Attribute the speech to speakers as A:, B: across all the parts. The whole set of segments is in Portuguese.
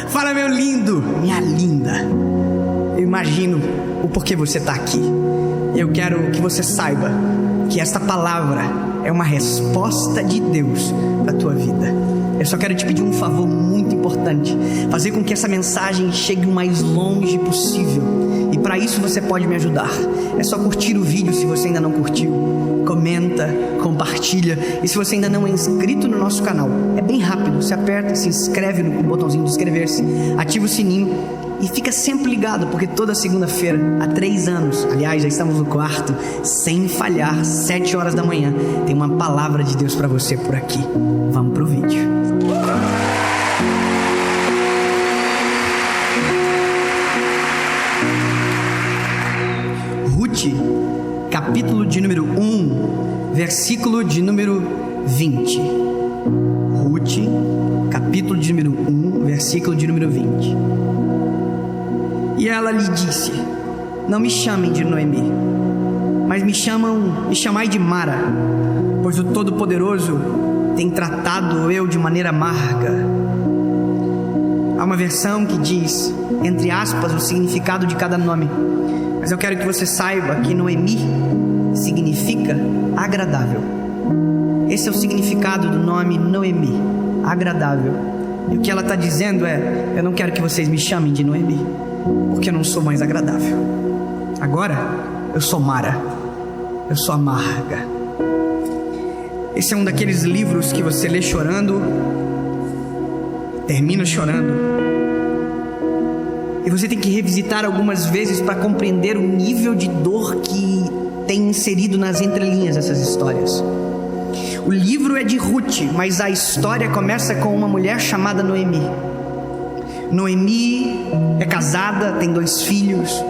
A: Fala, meu lindo, minha linda. Eu imagino o porquê você está aqui. Eu quero que você saiba que esta palavra é uma resposta de Deus para a tua vida. Eu só quero te pedir um favor muito importante: fazer com que essa mensagem chegue o mais longe possível. E para isso você pode me ajudar. É só curtir o vídeo se você ainda não curtiu. Comenta, compartilha. E se você ainda não é inscrito no nosso canal, é bem rápido. Você aperta, se inscreve no botãozinho de inscrever-se, ativa o sininho e fica sempre ligado, porque toda segunda-feira, há 3 anos, aliás, já estamos no 4º, sem falhar, 7 horas da manhã, tem uma palavra de Deus para você por aqui. Vamos pro vídeo. Ruth, capítulo de número 1, versículo de número 20. Ruth, capítulo de número 1, versículo de número 20. E ela lhe disse: não me chamem de Noemi, mas me chamai de Mara, pois o Todo-Poderoso tem tratado eu de maneira amarga. Há uma versão que diz, entre aspas, o significado de cada nome, mas eu quero que você saiba que Noemi significa agradável. Esse é o significado do nome Noemi, agradável. E o que ela está dizendo é: eu não quero que vocês me chamem de Noemi, porque eu não sou mais agradável. Agora eu sou Mara, eu sou amarga. Esse é um daqueles livros que você lê chorando, termina chorando, e você tem que revisitar algumas vezes para compreender o nível de dor que tem inserido nas entrelinhas dessas histórias. O livro é de Ruth, mas a história começa com uma mulher chamada Noemi. Noemi é casada, tem 2 filhos.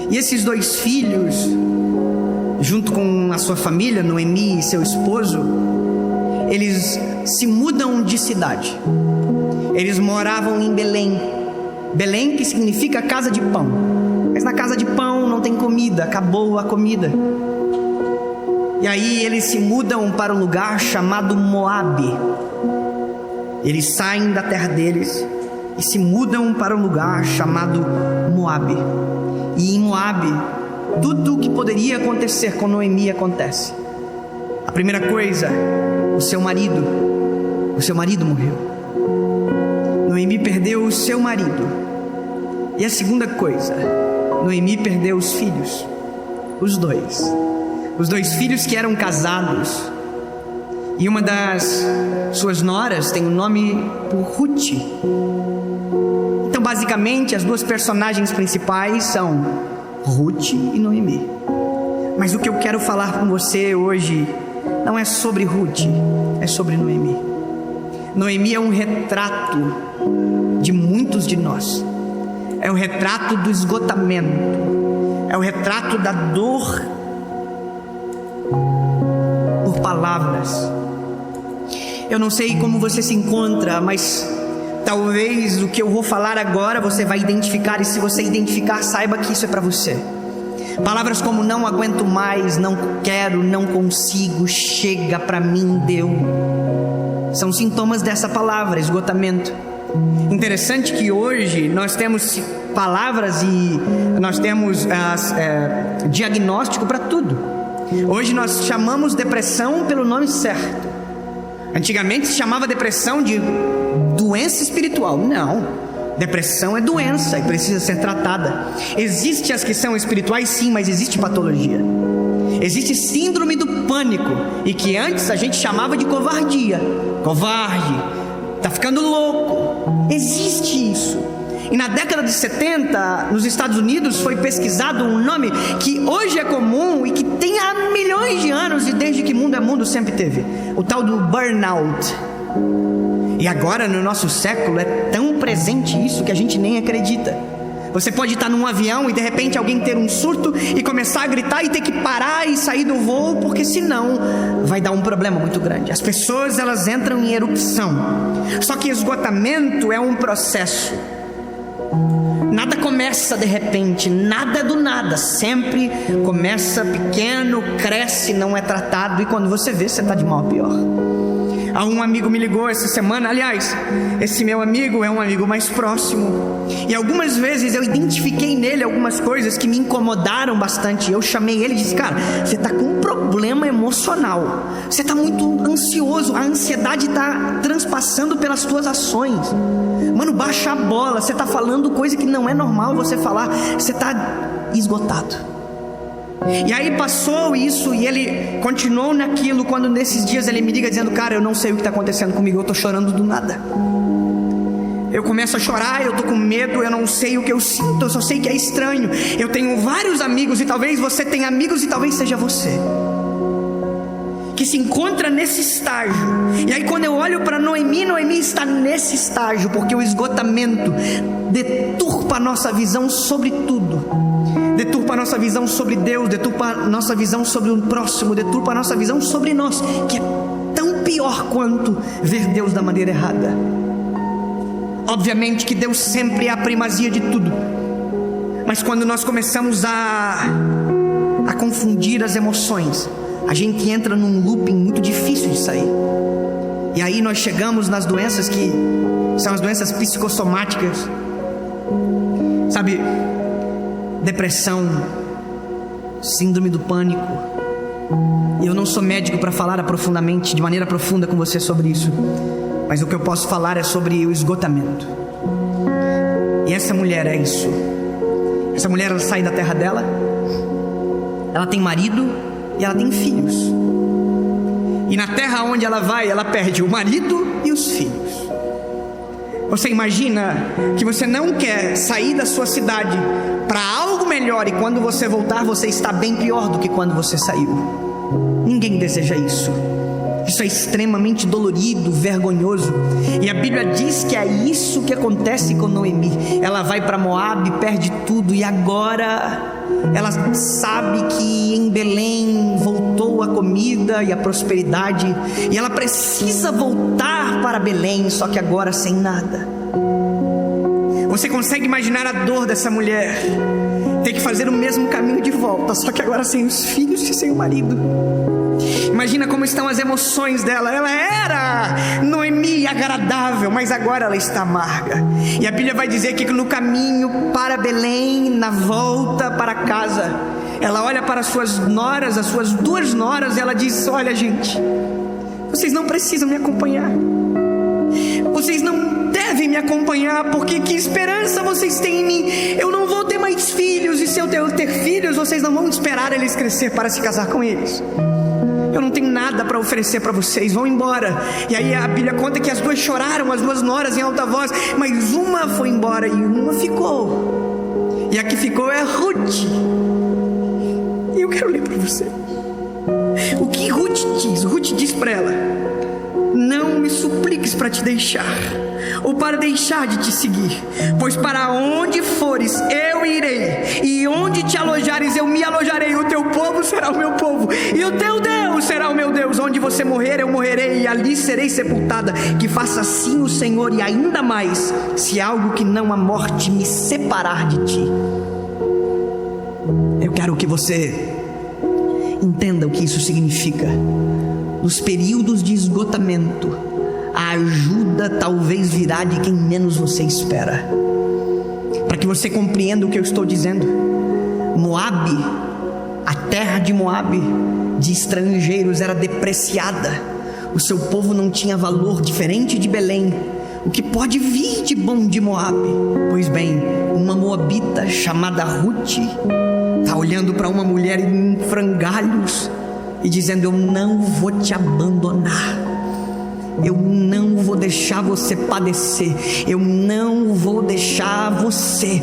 A: E esses 2 filhos, junto com a sua família, Noemi e seu esposo, eles se mudam de cidade. Eles moravam em Belém. Belém, que significa casa de pão. Mas na casa de pão não tem comida, acabou a comida. E aí eles se mudam para um lugar chamado Moabe. Eles saem da terra deles e se mudam para um lugar chamado Moabe. E em Moabe, tudo o que poderia acontecer com Noemi acontece. A primeira coisa, o seu marido morreu. Noemi perdeu o seu marido. E a segunda coisa, Noemi perdeu os filhos, os 2. Os 2 filhos que eram casados. E uma das suas noras tem o nome por Ruth. Então basicamente as 2 personagens principais são Ruth e Noemi. Mas o que eu quero falar com você hoje não é sobre Ruth, é sobre Noemi. Noemi é um retrato de muitos de nós. É o retrato do esgotamento. É o retrato da dor por palavras. Eu não sei como você se encontra, mas talvez o que eu vou falar agora você vai identificar. E se você identificar, saiba que isso é para você. Palavras como não aguento mais, não quero, não consigo, chega, para mim deu, são sintomas dessa palavra, esgotamento. Interessante que hoje nós temos palavras e nós temos diagnóstico para tudo. Hoje nós chamamos depressão pelo nome certo. Antigamente se chamava depressão de doença espiritual. Não, depressão é doença e precisa ser tratada. Existem as que são espirituais, sim, mas existe patologia. Existe síndrome do pânico, e que antes a gente chamava de covardia. Covarde, tá ficando louco. Existe isso. E na década de 70, nos Estados Unidos, foi pesquisado um nome que hoje é comum e que tem há milhões de anos, e desde que mundo é mundo sempre teve: o tal do burnout. E agora no nosso século é tão presente isso que a gente nem acredita. Você pode estar num avião e de repente alguém ter um surto e começar a gritar e ter que parar e sair do voo, porque senão vai dar um problema muito grande. As pessoas, elas entram em erupção. Só que esgotamento é um processo. Nada começa de repente, nada é do nada. Sempre começa pequeno, cresce, não é tratado, e quando você vê, você está de mal a pior. Um amigo me ligou essa semana. Aliás, esse meu amigo é um amigo mais próximo, e algumas vezes eu identifiquei nele algumas coisas que me incomodaram bastante. Eu chamei ele e disse: cara, você está com um problema emocional, você está muito ansioso, a ansiedade está transpassando pelas tuas ações. Mano, baixa a bola, você está falando coisa que não é normal você falar, você está esgotado. E aí passou isso e ele continuou naquilo, quando nesses dias ele me liga dizendo: cara, eu não sei o que está acontecendo comigo, eu estou chorando do nada. Eu começo a chorar, eu estou com medo, eu não sei o que eu sinto, eu só sei que é estranho. Eu tenho vários amigos, e talvez você tenha amigos, e talvez seja você que se encontra nesse estágio. E aí quando eu olho para Noemi está nesse estágio, porque o esgotamento deturpa a nossa visão sobre tudo. Deturpa a nossa visão sobre Deus, deturpa a nossa visão sobre o próximo, deturpa a nossa visão sobre nós, que é tão pior quanto ver Deus da maneira errada. Obviamente que Deus sempre é a primazia de tudo, mas quando nós começamos a confundir as emoções, a gente entra num looping muito difícil de sair. E aí nós chegamos nas doenças que são as doenças psicossomáticas, sabe? Depressão, síndrome do pânico. E eu não sou médico para falar de maneira profunda com você sobre isso, mas o que eu posso falar é sobre o esgotamento. E essa mulher é isso. Essa mulher, ela sai da terra dela, ela tem marido e ela tem filhos, e na terra onde ela vai, ela perde o marido e os filhos. Você imagina que você não quer sair da sua cidade para algo melhor, e quando você voltar você está bem pior do que quando você saiu. Ninguém deseja isso. Isso é extremamente dolorido, vergonhoso. E a Bíblia diz que é isso que acontece com Noemi. Ela vai para Moabe, perde tudo, e agora ela sabe que em Belém voltou a comida e a prosperidade, e ela precisa voltar para Belém, só que agora sem nada. Você consegue imaginar a dor dessa mulher? Ter que fazer o mesmo caminho de volta, só que agora sem os filhos e sem o marido. Imagina como estão as emoções dela. Ela era Noemi agradável, mas agora ela está amarga. E a Bíblia vai dizer que no caminho para Belém, na volta para casa, ela olha para as suas noras, as suas duas noras, e ela diz: olha gente, vocês não precisam me acompanhar, vocês não devem me acompanhar, porque que esperança vocês têm em mim? Eu não vou ter mais filhos, e se eu ter filhos, vocês não vão esperar eles crescer para se casar com eles. Eu não tenho nada para oferecer para vocês, vão embora. E aí a Bíblia conta que as duas choraram, as duas noras, em alta voz, mas uma foi embora e uma ficou. E a que ficou é Ruth. E eu quero ler para você o que Ruth diz. Ruth diz para ela: não me supliques para te deixar, ou para deixar de te seguir, pois para onde fores eu irei, e onde te alojares eu me alojarei. O teu povo será o meu povo, e o teu Deus será o meu Deus. Onde você morrer eu morrerei, e ali serei sepultada. Que faça assim o Senhor, e ainda mais, se algo que não a morte me separar de ti. Eu quero que você entenda o que isso significa. Nos períodos de esgotamento, a ajuda talvez virá de quem menos você espera. Para que você compreenda o que eu estou dizendo, Moabe, a terra de Moabe, de estrangeiros, era depreciada. O seu povo não tinha valor, diferente de Belém. O que pode vir de bom de Moabe? Pois bem, uma moabita chamada Ruth está olhando para uma mulher em frangalhos e dizendo: eu não vou te abandonar, eu não vou deixar você padecer, eu não vou deixar você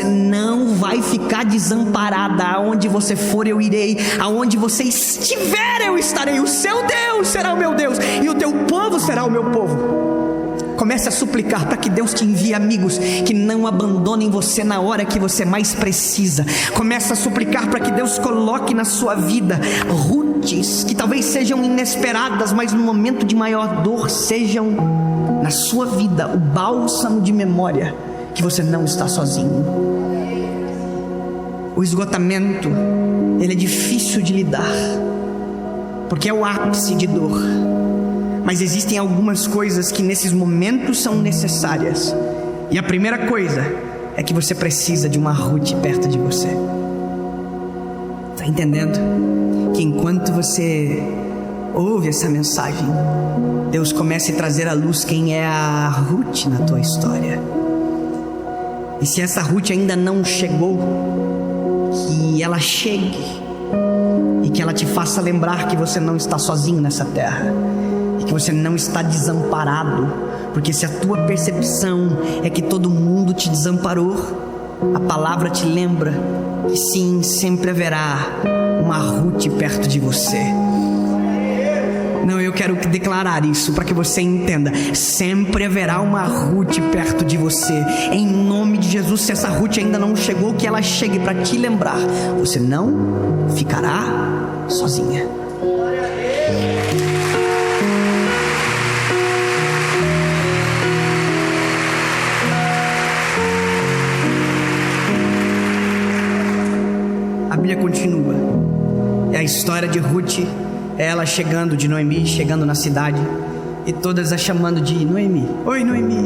A: não vai ficar desamparada. Aonde você for eu irei, aonde você estiver eu estarei. O seu Deus será o meu Deus, e o teu povo será o meu povo. Comece a suplicar para que Deus te envie amigos que não abandonem você na hora que você mais precisa. Comece a suplicar para que Deus coloque na sua vida Ruths, que talvez sejam inesperadas, mas no momento de maior dor sejam na sua vida o bálsamo de memória que você não está sozinho. O esgotamento, ele é difícil de lidar, porque é o ápice de dor. mas existem algumas coisas que nesses momentos são necessárias. E a primeira coisa é que você precisa de uma Ruth perto de você. Está entendendo? Que enquanto você ouve essa mensagem, Deus comece a trazer à luz quem é a Ruth na tua história. E se essa Ruth ainda não chegou, que ela chegue e que ela te faça lembrar que você não está sozinho nessa terra e que você não está desamparado, porque se a tua percepção é que todo mundo te desamparou, a palavra te lembra que sim, sempre haverá uma Ruth perto de você. Não, eu quero declarar isso para que você entenda. Sempre haverá uma Ruth perto de você. Em nome de Jesus, se essa Ruth ainda não chegou, que ela chegue para te lembrar. Você não ficará sozinha. A Bíblia continua. É a história de Ruth. Ela chegando, de Noemi, chegando na cidade, e todas a chamando de Noemi. Oi, Noemi.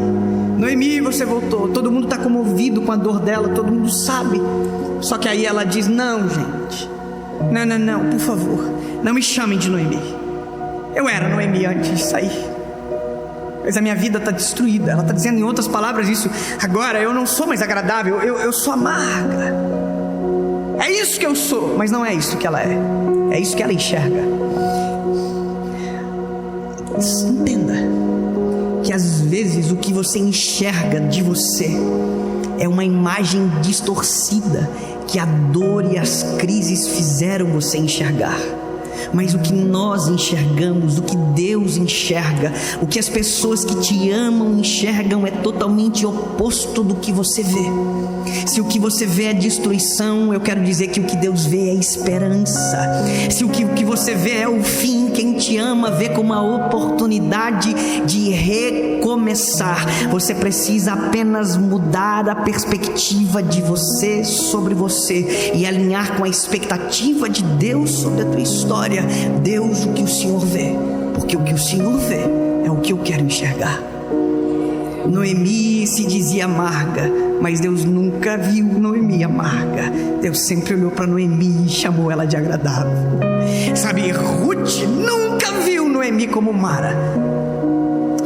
A: Noemi, você voltou. Todo mundo está comovido com a dor dela, todo mundo sabe. Só que aí ela diz: não, gente. Não, por favor. Não me chamem de Noemi. Eu era Noemi antes de sair, mas a minha vida está destruída. Ela está dizendo em outras palavras isso. Agora eu não sou mais agradável, eu sou amarga. É isso que eu sou, mas não é isso que ela é. É isso que ela enxerga. Entenda que às vezes o que você enxerga de você é uma imagem distorcida que a dor e as crises fizeram você enxergar. Mas o que nós enxergamos, o que Deus enxerga, o que as pessoas que te amam enxergam é totalmente oposto do que você vê. Se o que você vê é destruição, eu quero dizer que o que Deus vê é esperança. Se o que você vê é o fim, quem te ama vê como uma oportunidade de recomeçar. Você precisa apenas mudar a perspectiva de você sobre você e alinhar com a expectativa de Deus sobre a tua história. Deus, o que o Senhor vê, porque o que o Senhor vê é o que eu quero enxergar. Noemi se dizia amarga, mas Deus nunca viu Noemi amarga. Deus sempre olhou para Noemi e chamou ela de agradável. Sabe, Ruth nunca viu Noemi como Mara.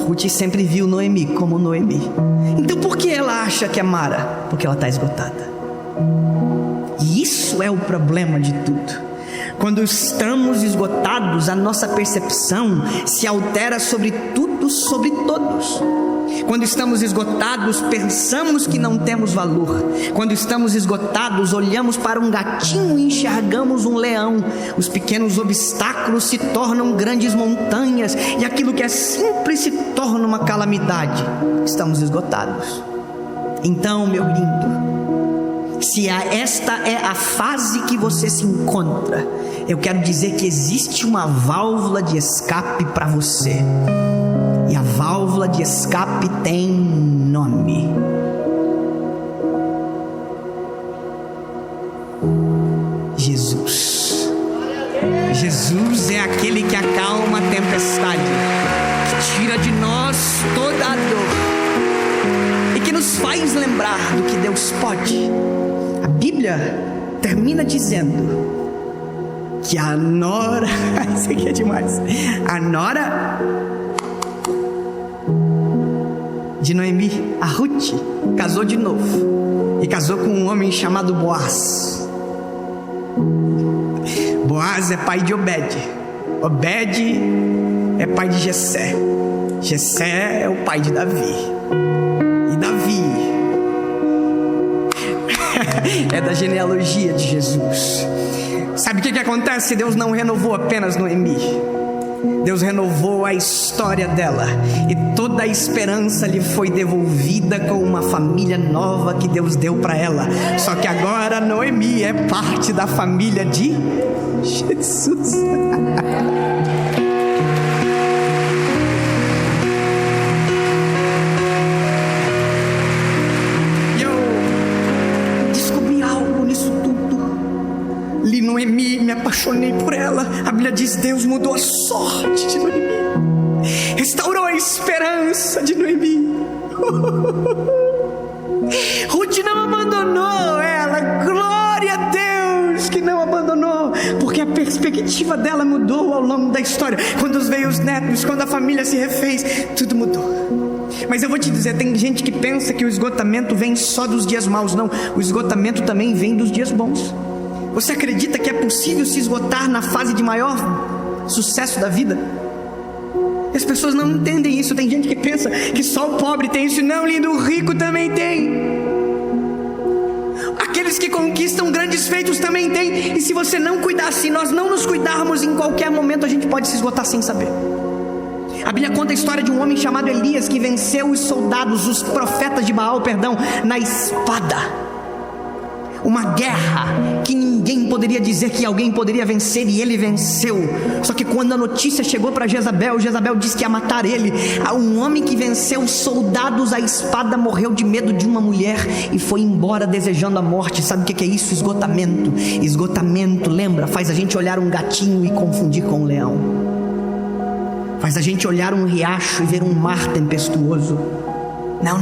A: Ruth sempre viu Noemi como Noemi. Então por que ela acha que é Mara? Porque ela está esgotada. E isso é o problema de tudo. Quando estamos esgotados, a nossa percepção se altera sobre tudo, sobre todos. Quando estamos esgotados, pensamos que não temos valor. Quando estamos esgotados, olhamos para um gatinho e enxergamos um leão. Os pequenos obstáculos se tornam grandes montanhas e aquilo que é simples se torna uma calamidade. Estamos esgotados. Então, meu lindo, se esta é a fase que você se encontra, eu quero dizer que existe uma válvula de escape para você. E a válvula de escape tem nome. Jesus. Jesus é aquele que acalma a tempestade, que tira de nós toda a dor e que nos faz lembrar do que Deus pode. A Bíblia termina dizendo que a nora, isso aqui é demais, a nora de Noemi, a Ruth, casou de novo e casou com um homem chamado Boaz. Boaz é pai de Obed. Obed é pai de Jessé. Jessé é o pai de Davi. E Davi é da genealogia de Jesus. Sabe o que acontece? Deus não renovou apenas Noemi. Deus renovou a história dela e toda a esperança lhe foi devolvida com uma família nova que Deus deu para ela. Só que agora Noemi é parte da família de Jesus. E eu descobri algo nisso tudo. Li Noemi, me apaixonei por ela. A Bíblia diz: Deus mudou a sorte de Noemi. esperança de Noemi. Ruth não abandonou ela, glória a Deus que não abandonou, porque a perspectiva dela mudou ao longo da história. Quando veio os netos, quando a família se refez, tudo mudou. Mas eu vou te dizer, tem gente que pensa que o esgotamento vem só dos dias maus. Não, o esgotamento também vem dos dias bons. Você acredita que é possível se esgotar na fase de maior sucesso da vida? As pessoas não entendem isso. Tem gente que pensa que só o pobre tem isso. Não, lindo, o rico também tem. Aqueles que conquistam grandes feitos também tem. E se você não cuidar, se nós não nos cuidarmos, em qualquer momento a gente pode se esgotar sem saber. A Bíblia conta a história de um homem chamado Elias, que venceu os soldados, os profetas de Baal, na espada. Uma guerra que ninguém poderia dizer que alguém poderia vencer, e ele venceu. Só que quando a notícia chegou para Jezabel, Jezabel disse que ia matar ele. Um homem que venceu os soldados à espada morreu de medo de uma mulher e foi embora desejando a morte. Sabe o que é isso? Esgotamento. Esgotamento, lembra? Faz a gente olhar um gatinho e confundir com um leão. Faz a gente olhar um riacho e ver um mar tempestuoso. Não.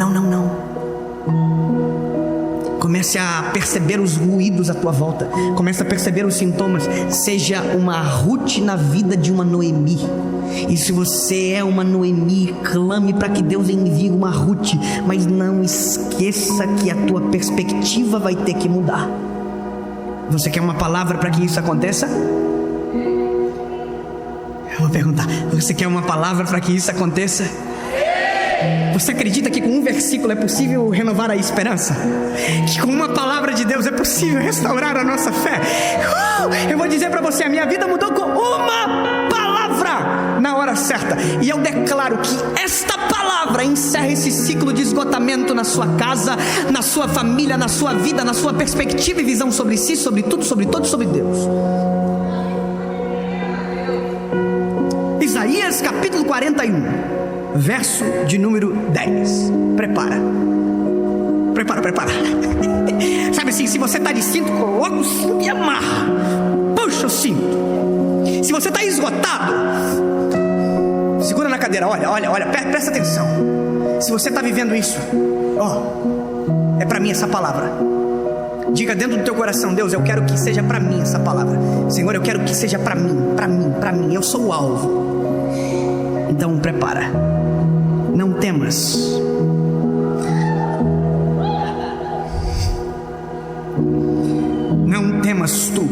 A: Comece a perceber os ruídos à tua volta. Comece a perceber os sintomas. Seja uma Ruth na vida de uma Noemi. E se você é uma Noemi, clame para que Deus envie uma Ruth. Mas não esqueça que a tua perspectiva vai ter que mudar. Você quer uma palavra para que isso aconteça? Eu vou perguntar. Você quer uma palavra para que isso aconteça? Você acredita que com um versículo é possível renovar a esperança? Que com uma palavra de Deus é possível restaurar a nossa fé? Eu vou dizer para você, a minha vida mudou com uma palavra na hora certa. E eu declaro que esta palavra encerra esse ciclo de esgotamento na sua casa, na sua família, na sua vida, na sua perspectiva e visão sobre si, sobre tudo, sobre todos, sobre Deus. Isaías capítulo 41, verso de número 10. Prepara. Sabe assim, se você está de cinto, coloca o cinto e amarra. Puxa o cinto. Se você está esgotado, segura na cadeira. Olha, presta atenção. Se você está vivendo isso, é para mim essa palavra. Diga dentro do teu coração: Deus, eu quero que seja para mim essa palavra. Senhor, eu quero que seja para mim. Eu sou o alvo. Então prepara. Não temas. Não temas tu,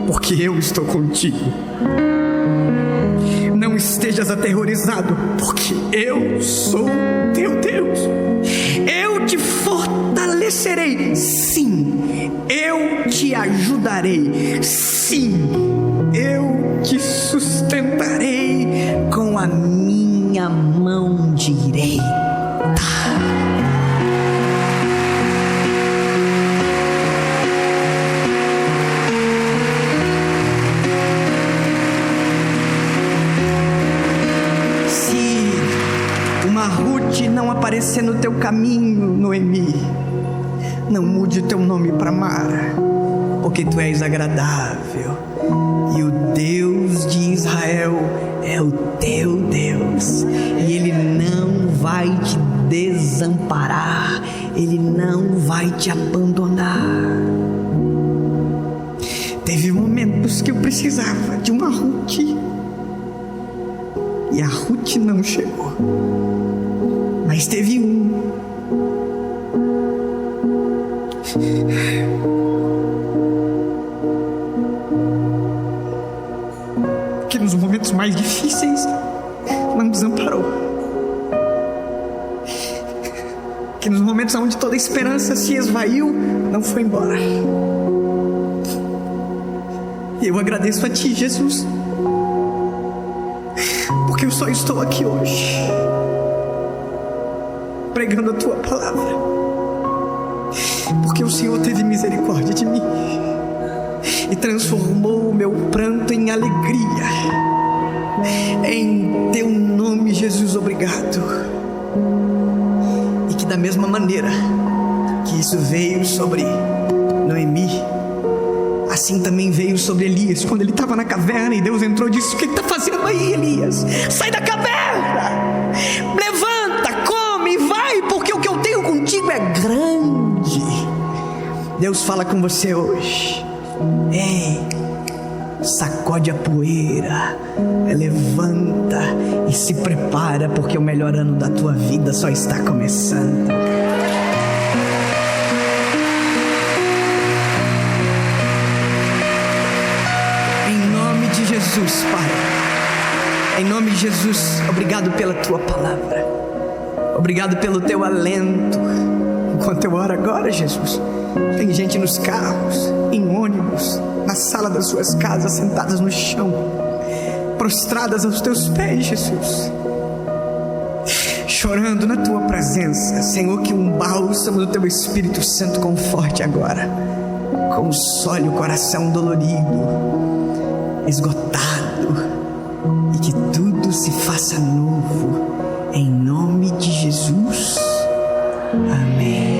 A: porque eu estou contigo. Não estejas aterrorizado, porque eu sou teu Deus. Eu te fortalecerei. Sim, eu te ajudarei. Sim, eu te sustentarei com a minha mão direita. Se uma Ruth não aparecer no teu caminho, Noemi, não mude o teu nome para Mara, porque tu és agradável e o Deus de Israel é o teu Deus, e Ele não vai te desamparar, Ele não vai te abandonar. Teve momentos que eu precisava de uma Ruth, e a Ruth não chegou, mas teve que nos momentos mais difíceis não desamparou, que nos momentos onde toda a esperança se esvaiu, não foi embora. E eu agradeço a Ti, Jesus, porque eu só estou aqui hoje pregando a Tua palavra, porque o Senhor teve misericórdia de mim e transformou o meu pranto em alegria. Em Teu nome, Jesus, obrigado. E que da mesma maneira que isso veio sobre Noemi, assim também veio sobre Elias, quando ele estava na caverna e Deus entrou e disse: o que está fazendo aí, Elias? Sai da caverna! Levanta, come, vai, porque o que eu tenho contigo é grande. Deus fala com você hoje. Ei, sacode a poeira, levanta e se prepara, porque o melhor ano da tua vida só está começando. Em nome de Jesus, Pai, em nome de Jesus, obrigado pela tua palavra, obrigado pelo teu alento. Enquanto eu oro agora, Jesus, tem gente nos carros, em ônibus, na sala das suas casas, sentadas no chão, prostradas aos teus pés, Jesus, chorando na tua presença. Senhor, que um bálsamo do teu Espírito Santo conforte agora, console o coração dolorido, esgotado, e que tudo se faça novo, em nome de Jesus. Amém.